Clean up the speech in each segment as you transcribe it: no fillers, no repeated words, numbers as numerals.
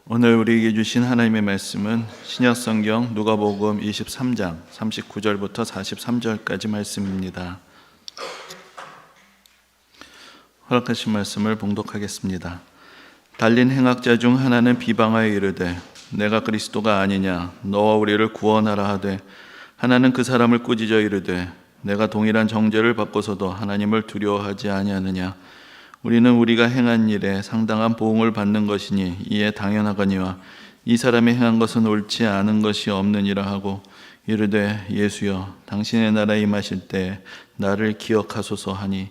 오늘 우리에게 주신 하나님의 말씀은 신약성경 누가복음 23장 39절부터 43절까지 말씀입니다. 허락하신 말씀을 봉독하겠습니다. 달린 행악자 중 하나는 비방하여 이르되 내가 그리스도가 아니냐 너와 우리를 구원하라 하되, 하나는 그 사람을 꾸짖어 이르되 내가 동일한 정죄를 받고서도 하나님을 두려워하지 아니하느냐. 우리는 우리가 행한 일에 상당한 보응을 받는 것이니 이에 당연하거니와 이 사람이 행한 것은 옳지 않은 것이 없느니라 하고 이르되 예수여 당신의 나라에 임하실 때 나를 기억하소서 하니,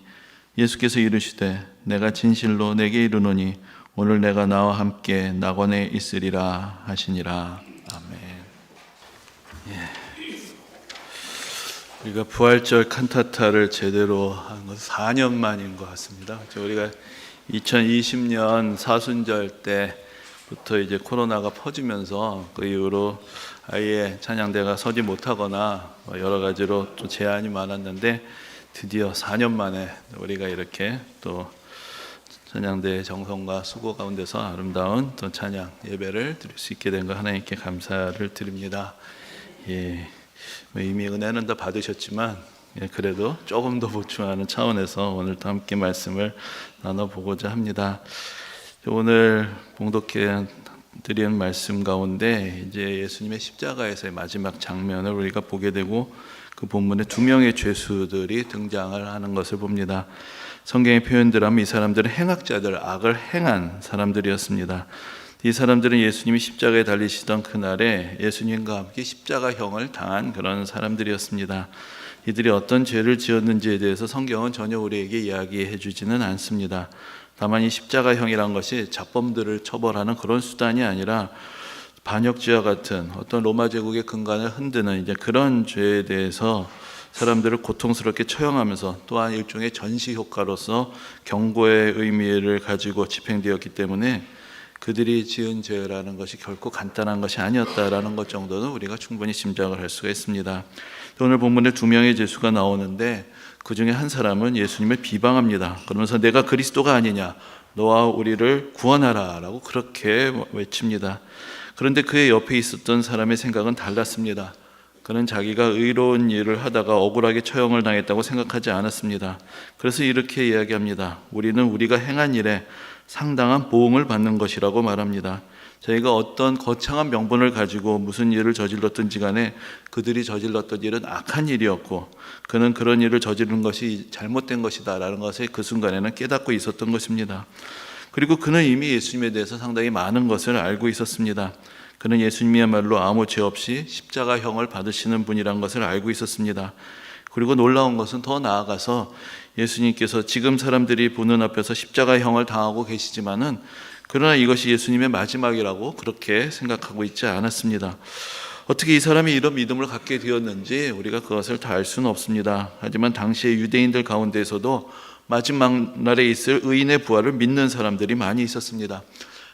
예수께서 이르시되 내가 진실로 내게 이르노니 오늘 내가 나와 함께 낙원에 있으리라 하시니라. 아멘. 우리가 부활절 칸타타를 제대로 한 건 4년 만인 것 같습니다. 우리가 2020년 사순절 때부터 이제 코로나가 퍼지면서 그 이후로 아예 찬양대가 서지 못하거나 여러 가지로 또 제한이 많았는데, 드디어 4년 만에 우리가 이렇게 또 찬양대의 정성과 수고 가운데서 아름다운 또 찬양 예배를 드릴 수 있게 된 것 하나님께 감사를 드립니다. 이미 은혜는 다 받으셨지만 그래도 조금 더 보충하는 차원에서 오늘도 함께 말씀을 나눠보고자 합니다. 오늘 봉독해 드리는 말씀 가운데 이제 예수님의 십자가에서의 마지막 장면을 우리가 보게 되고, 그 본문에 두 명의 죄수들이 등장을 하는 것을 봅니다. 성경의 표현대로 이 사람들은 행악자들, 악을 행한 사람들이었습니다. 이 사람들은 예수님이 십자가에 달리시던 그날에 예수님과 함께 십자가형을 당한 그런 사람들이었습니다. 이들이 어떤 죄를 지었는지에 대해서 성경은 전혀 우리에게 이야기해 주지는 않습니다. 다만 이 십자가형이란 것이 잡범들을 처벌하는 그런 수단이 아니라 반역죄와 같은 어떤 로마 제국의 근간을 흔드는 이제 그런 죄에 대해서 사람들을 고통스럽게 처형하면서 또한 일종의 전시 효과로서 경고의 의미를 가지고 집행되었기 때문에 그들이 지은 죄라는 것이 결코 간단한 것이 아니었다라는 것 정도는 우리가 충분히 짐작을 할 수가 있습니다. 오늘 본문에 두 명의 죄수가 나오는데 그 중에 한 사람은 예수님을 비방합니다. 그러면서 내가 그리스도가 아니냐 너와 우리를 구원하라 라고 그렇게 외칩니다. 그런데 그의 옆에 있었던 사람의 생각은 달랐습니다. 그는 자기가 의로운 일을 하다가 억울하게 처형을 당했다고 생각하지 않았습니다. 그래서 이렇게 이야기합니다. 우리는 우리가 행한 일에 상당한 보응을 받는 것이라고 말합니다. 저희가 어떤 거창한 명분을 가지고 무슨 일을 저질렀든지 간에 그들이 저질렀던 일은 악한 일이었고 그는 그런 일을 저지른 것이 잘못된 것이다 라는 것을 그 순간에는 깨닫고 있었던 것입니다. 그리고 그는 이미 예수님에 대해서 상당히 많은 것을 알고 있었습니다. 그는 예수님이야말로 아무 죄 없이 십자가형을 받으시는 분이란 것을 알고 있었습니다. 그리고 놀라운 것은 더 나아가서 예수님께서 지금 사람들이 보는 앞에서 십자가형을 당하고 계시지만은 그러나 이것이 예수님의 마지막이라고 그렇게 생각하고 있지 않았습니다. 어떻게 이 사람이 이런 믿음을 갖게 되었는지 우리가 그것을 다 알 수는 없습니다. 하지만 당시의 유대인들 가운데에서도 마지막 날에 있을 의인의 부활을 믿는 사람들이 많이 있었습니다.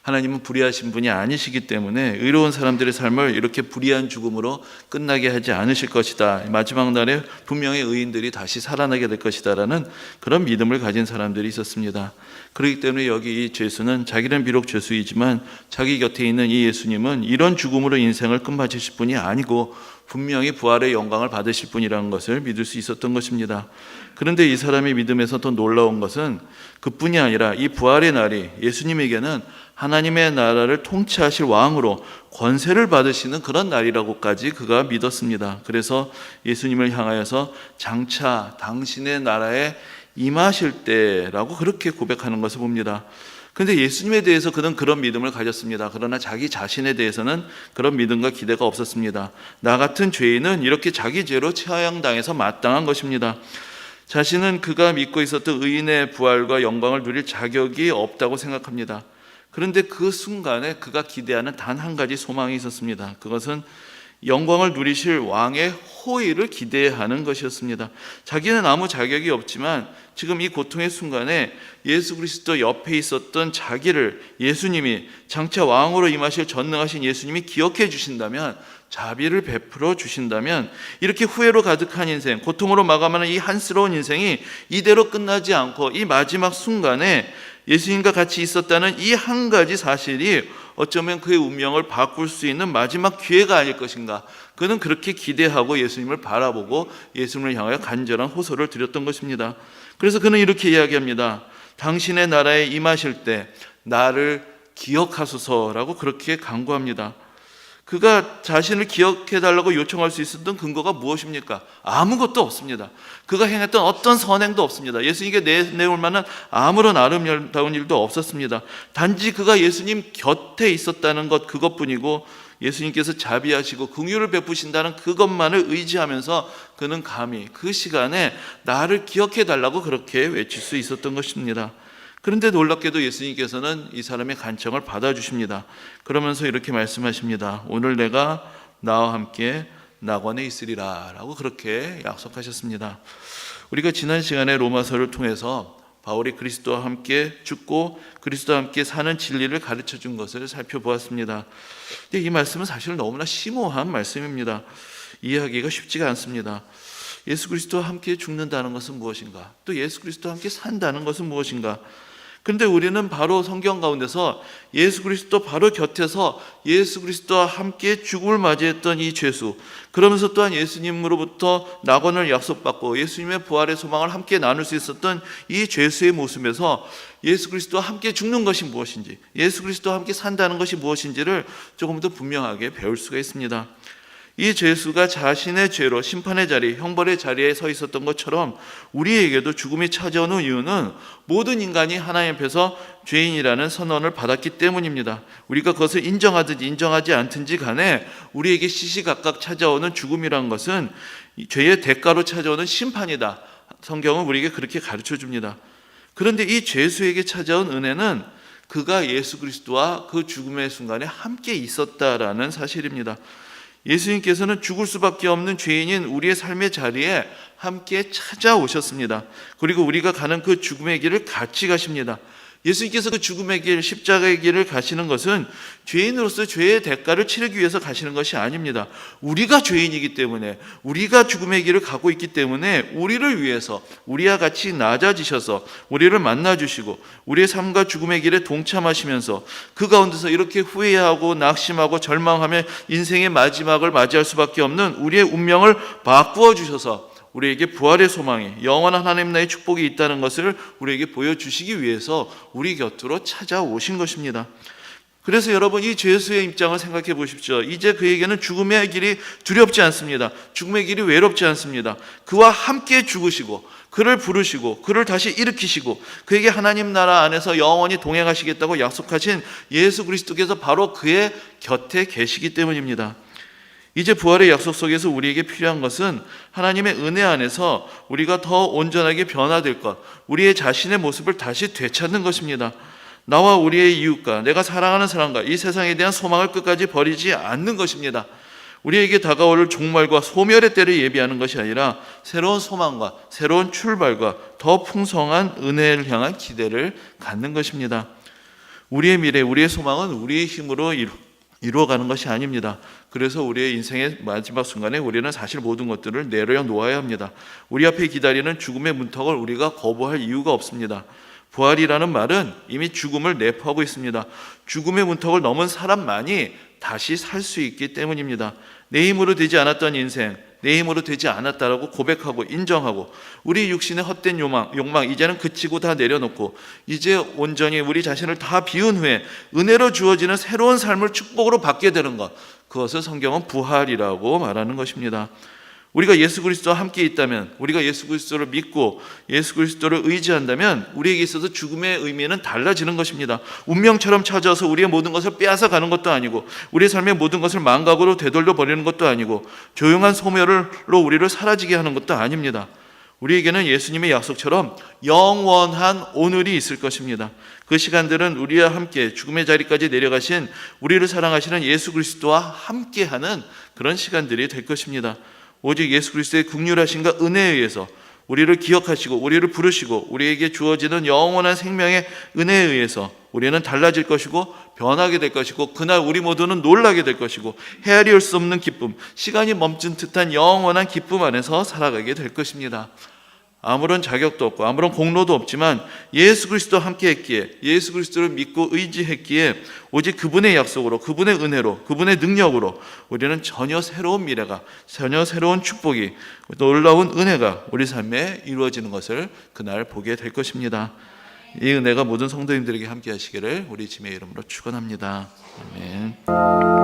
하나님은 불의하신 분이 아니시기 때문에 의로운 사람들의 삶을 이렇게 불의한 죽음으로 끝나게 하지 않으실 것이다. 마지막 날에 분명히 의인들이 다시 살아나게 될 것이다 라는 그런 믿음을 가진 사람들이 있었습니다. 그렇기 때문에 여기 이 죄수는 자기는 비록 죄수이지만 자기 곁에 있는 이 예수님은 이런 죽음으로 인생을 끝마치실 분이 아니고 분명히 부활의 영광을 받으실 분이라는 것을 믿을 수 있었던 것입니다. 그런데 이 사람의 믿음에서 더 놀라운 것은 그뿐이 아니라 이 부활의 날이 예수님에게는 하나님의 나라를 통치하실 왕으로 권세를 받으시는 그런 날이라고까지 그가 믿었습니다. 그래서 예수님을 향하여서 장차 당신의 나라에 임하실 때라고 그렇게 고백하는 것을 봅니다. 그런데 예수님에 대해서 그는 그런 믿음을 가졌습니다. 그러나 자기 자신에 대해서는 그런 믿음과 기대가 없었습니다. 나 같은 죄인은 이렇게 자기 죄로 처형당해서 마땅한 것입니다. 자신은 그가 믿고 있었던 의인의 부활과 영광을 누릴 자격이 없다고 생각합니다. 그런데 그 순간에 그가 기대하는 단 한 가지 소망이 있었습니다. 그것은 영광을 누리실 왕의 호의를 기대하는 것이었습니다. 자기는 아무 자격이 없지만 지금 이 고통의 순간에 예수 그리스도 옆에 있었던 자기를 예수님이 장차 왕으로 임하실 전능하신 예수님이 기억해 주신다면, 자비를 베풀어 주신다면 이렇게 후회로 가득한 인생, 고통으로 마감하는 이 한스러운 인생이 이대로 끝나지 않고 이 마지막 순간에 예수님과 같이 있었다는 이 한 가지 사실이 어쩌면 그의 운명을 바꿀 수 있는 마지막 기회가 아닐 것인가. 그는 그렇게 기대하고 예수님을 바라보고 예수님을 향하여 간절한 호소를 드렸던 것입니다. 그래서 그는 이렇게 이야기합니다. 당신의 나라에 임하실 때 나를 기억하소서라고 그렇게 간구합니다. 그가 자신을 기억해달라고 요청할 수 있었던 근거가 무엇입니까? 아무것도 없습니다. 그가 행했던 어떤 선행도 없습니다. 예수님께 내올 만한 아무런 아름다운 일도 없었습니다. 단지 그가 예수님 곁에 있었다는 것, 그것뿐이고 예수님께서 자비하시고 긍휼을 베푸신다는 그것만을 의지하면서 그는 감히 그 시간에 나를 기억해달라고 그렇게 외칠 수 있었던 것입니다. 그런데 놀랍게도 예수님께서는 이 사람의 간청을 받아주십니다. 그러면서 이렇게 말씀하십니다. 오늘 내가 나와 함께 낙원에 있으리라 라고 그렇게 약속하셨습니다. 우리가 지난 시간에 로마서를 통해서 바울이 그리스도와 함께 죽고 그리스도와 함께 사는 진리를 가르쳐 준 것을 살펴보았습니다. 근데 이 말씀은 사실 너무나 심오한 말씀입니다. 이해하기가 쉽지가 않습니다. 예수 그리스도와 함께 죽는다는 것은 무엇인가? 또 예수 그리스도와 함께 산다는 것은 무엇인가? 그런데 우리는 바로 성경 가운데서 예수 그리스도 바로 곁에서 예수 그리스도와 함께 죽음을 맞이했던 이 죄수, 그러면서 또한 예수님으로부터 낙원을 약속받고 예수님의 부활의 소망을 함께 나눌 수 있었던 이 죄수의 모습에서 예수 그리스도와 함께 죽는 것이 무엇인지, 예수 그리스도와 함께 산다는 것이 무엇인지를 조금 더 분명하게 배울 수가 있습니다. 이 죄수가 자신의 죄로 심판의 자리, 형벌의 자리에 서 있었던 것처럼 우리에게도 죽음이 찾아오는 이유는 모든 인간이 하나님 앞에서 죄인이라는 선언을 받았기 때문입니다. 우리가 그것을 인정하든지 인정하지 않든지 간에 우리에게 시시각각 찾아오는 죽음이란 것은 죄의 대가로 찾아오는 심판이다. 성경은 우리에게 그렇게 가르쳐 줍니다. 그런데 이 죄수에게 찾아온 은혜는 그가 예수 그리스도와 그 죽음의 순간에 함께 있었다라는 사실입니다. 예수님께서는 죽을 수밖에 없는 죄인인 우리의 삶의 자리에 함께 찾아오셨습니다. 그리고 우리가 가는 그 죽음의 길을 같이 가십니다. 예수님께서 그 죽음의 길, 십자가의 길을 가시는 것은 죄인으로서 죄의 대가를 치르기 위해서 가시는 것이 아닙니다. 우리가 죄인이기 때문에, 우리가 죽음의 길을 가고 있기 때문에 우리를 위해서 우리와 같이 낮아지셔서 우리를 만나주시고 우리의 삶과 죽음의 길에 동참하시면서 그 가운데서 이렇게 후회하고 낙심하고 절망하며 인생의 마지막을 맞이할 수밖에 없는 우리의 운명을 바꾸어 주셔서 우리에게 부활의 소망이, 영원한 하나님 나라의 축복이 있다는 것을 우리에게 보여주시기 위해서 우리 곁으로 찾아오신 것입니다. 그래서 여러분, 이 죄수의 입장을 생각해 보십시오. 이제 그에게는 죽음의 길이 두렵지 않습니다. 죽음의 길이 외롭지 않습니다. 그와 함께 죽으시고 그를 부르시고 그를 다시 일으키시고 그에게 하나님 나라 안에서 영원히 동행하시겠다고 약속하신 예수 그리스도께서 바로 그의 곁에 계시기 때문입니다. 이제 부활의 약속 속에서 우리에게 필요한 것은 하나님의 은혜 안에서 우리가 더 온전하게 변화될 것, 우리의 자신의 모습을 다시 되찾는 것입니다. 나와 우리의 이웃과 내가 사랑하는 사람과 이 세상에 대한 소망을 끝까지 버리지 않는 것입니다. 우리에게 다가올 종말과 소멸의 때를 예비하는 것이 아니라 새로운 소망과 새로운 출발과 더 풍성한 은혜를 향한 기대를 갖는 것입니다. 우리의 미래, 우리의 소망은 우리의 힘으로 이루어가는 것이 아닙니다. 그래서 우리의 인생의 마지막 순간에 우리는 사실 모든 것들을 내려놓아야 합니다. 우리 앞에 기다리는 죽음의 문턱을 우리가 거부할 이유가 없습니다. 부활이라는 말은 이미 죽음을 내포하고 있습니다. 죽음의 문턱을 넘은 사람만이 다시 살 수 있기 때문입니다. 내 힘으로 되지 않았던 인생, 내 힘으로 되지 않았다라고 고백하고 인정하고 우리 육신의 헛된 욕망 이제는 그치고 다 내려놓고 이제 온전히 우리 자신을 다 비운 후에 은혜로 주어지는 새로운 삶을 축복으로 받게 되는 것, 그것을 성경은 부활이라고 말하는 것입니다. 우리가 예수 그리스도와 함께 있다면, 우리가 예수 그리스도를 믿고 예수 그리스도를 의지한다면 우리에게 있어서 죽음의 의미는 달라지는 것입니다. 운명처럼 찾아와서 우리의 모든 것을 빼앗아 가는 것도 아니고 우리의 삶의 모든 것을 망각으로 되돌려 버리는 것도 아니고 조용한 소멸로 우리를 사라지게 하는 것도 아닙니다. 우리에게는 예수님의 약속처럼 영원한 오늘이 있을 것입니다. 그 시간들은 우리와 함께 죽음의 자리까지 내려가신 우리를 사랑하시는 예수 그리스도와 함께하는 그런 시간들이 될 것입니다. 오직 예수 그리스도의 긍휼하심과 은혜에 의해서 우리를 기억하시고 우리를 부르시고 우리에게 주어지는 영원한 생명의 은혜에 의해서 우리는 달라질 것이고 변하게 될 것이고 그날 우리 모두는 놀라게 될 것이고 헤아릴 수 없는 기쁨, 시간이 멈춘 듯한 영원한 기쁨 안에서 살아가게 될 것입니다. 아무런 자격도 없고 아무런 공로도 없지만 예수 그리스도와 함께 했기에, 예수 그리스도를 믿고 의지했기에 오직 그분의 약속으로, 그분의 은혜로, 그분의 능력으로 우리는 전혀 새로운 미래가, 전혀 새로운 축복이, 놀라운 은혜가 우리 삶에 이루어지는 것을 그날 보게 될 것입니다. 이 은혜가 모든 성도님들에게 함께 하시기를 우리 주님의 이름으로 축원합니다. 아멘.